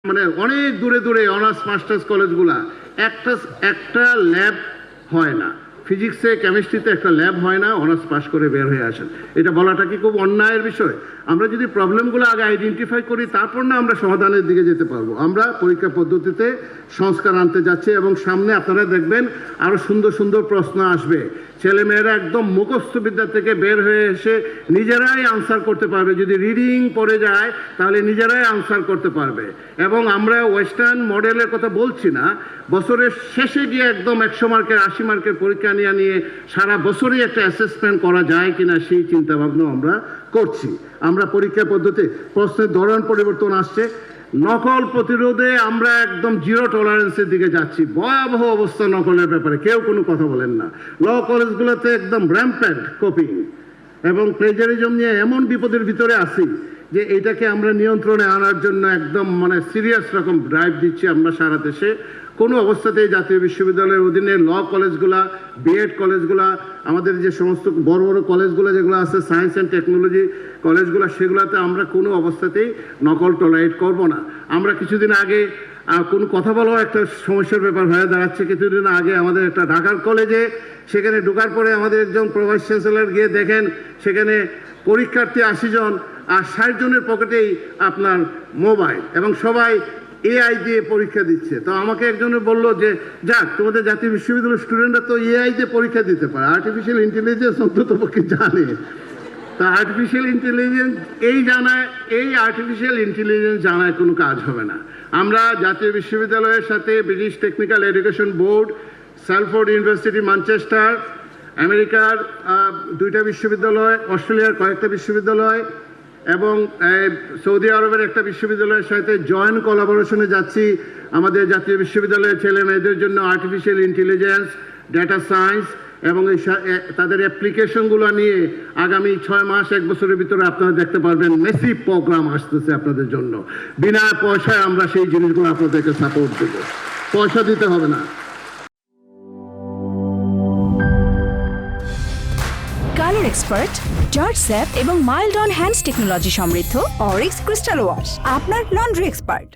মানে অনেক দূরে দূরে অনার্স মাস্টার্স কলেজগুলা একটা একটা ল্যাব হয় না, ফিজিক্সে কেমিস্ট্রিতে একটা ল্যাব হয় না, অনার্স পাস করে বের হয়ে আসেন। এটা বলাটা কি খুব অন্যায়ের বিষয়? আমরা যদি প্রবলেমগুলো আগে আইডেন্টিফাই করি, তারপর না আমরা সমাধানের দিকে যেতে পারবো। আমরা পরীক্ষা পদ্ধতিতে সংস্কার আনতে যাচ্ছি এবং সামনে আপনারা দেখবেন আরও সুন্দর সুন্দর প্রশ্ন আসবে। ছেলেমেয়েরা একদম মুখস্থ বিদ্যা থেকে বের হয়ে এসে নিজেরাই আনসার করতে পারবে। যদি রিডিং পড়ে যায় তাহলে নিজেরাই আনসার করতে পারবে। এবং আমরা ওয়েস্টার্ন মডেলের কথা বলছি না, বছরের শেষে গিয়ে একদম 100 মার্কের 80 মার্কের পরীক্ষা নিয়ে সারা বছরই একটা অ্যাসেসমেন্ট করা যায় কিনা সেই চিন্তাভাবনা আমরা করছি। আমরা পরীক্ষা পদ্ধতি প্রশ্নের ধরন পরিবর্তন আসছে, নকল প্রতিরোধে আমরা একদম জিরো টলারেন্সের দিকে যাচ্ছি। ভয়াবহ অবস্থা নকলের ব্যাপারে, কেউ কোনো কথা বলেন না। ল কলেজগুলোতে একদম র্যাম্প্যান্ট কপিং এবং প্লেজারিজম নিয়ে এমন বিপদের ভিতরে আছি যে এটাকে আমরা নিয়ন্ত্রণে আনার জন্য একদম সিরিয়াস রকম ড্রাইভ দিচ্ছি আমরা সারা দেশে। কোনো অবস্থাতেই জাতীয় বিশ্ববিদ্যালয়ের অধীনে ল কলেজগুলা, বিএড কলেজগুলা, আমাদের যে সমস্ত বড় বড় কলেজগুলো যেগুলো আছে, সায়েন্স অ্যান্ড টেকনোলজি কলেজগুলো, সেগুলোতে আমরা কোনো অবস্থাতেই নকল টলারেট করব না। আমরা কিছুদিন আগে কোনো কথা বলাও একটা সমস্যার ব্যাপার হয়ে দাঁড়াচ্ছে। কিছুদিন আগে আমাদের একটা ঢাকার কলেজে, সেখানে ঢোকার পরে আমাদের একজন প্রভাইস চ্যান্সেলর গিয়ে দেখেন সেখানে পরীক্ষার্থী 80 জন আর 60 জনের পকেটেই আপনার মোবাইল, এবং সবাই এআই দিয়ে পরীক্ষা দিচ্ছে। তো আমাকে একজনে বললো যে যাক, তোমাদের জাতীয় বিশ্ববিদ্যালয়ের স্টুডেন্টরা তো এআই দিয়ে পরীক্ষা দিতে পারে, আর্টিফিশিয়াল ইন্টেলিজেন্স অন্তত পক্ষে জানে। তা আর্টিফিশিয়াল ইন্টেলিজেন্স এই আর্টিফিশিয়াল ইন্টেলিজেন্স জানায় কোনো কাজ হবে না। আমরা জাতীয় বিশ্ববিদ্যালয়ের সাথে British technical education board, Salford university Manchester, আমেরিকার 2টা বিশ্ববিদ্যালয়, অস্ট্রেলিয়ার কয়েকটা বিশ্ববিদ্যালয় এবং সৌদি আরবের একটা বিশ্ববিদ্যালয়ের সাথে জয়েন্ট কোলাবোরেশনে যাচ্ছি আমাদের জাতীয় বিশ্ববিদ্যালয়ের ছেলে মেয়েদের জন্য আর্টিফিশিয়াল ইন্টেলিজেন্স, ডেটা সায়েন্স এবং তাদের অ্যাপ্লিকেশনগুলো নিয়ে আগামী 6 মাস 1 বছরের ভিতরে আপনারা দেখতে পারবেন মেসিভ প্রোগ্রাম আসতেছে আপনাদের জন্য। বিনা পয়সায় আমরা সেই জিনিসগুলো আপনাদেরকে সাপোর্ট দেব, পয়সা দিতে হবে না। কালার এক্সপার্ট, জর্জ স্যাপ এবং মাইল্ড অন হ্যান্ডস টেকনোলজি সমৃদ্ধ অরিক্স ক্রিস্টাল ওয়াশ, আপনার লন্ড্রি এক্সপার্ট।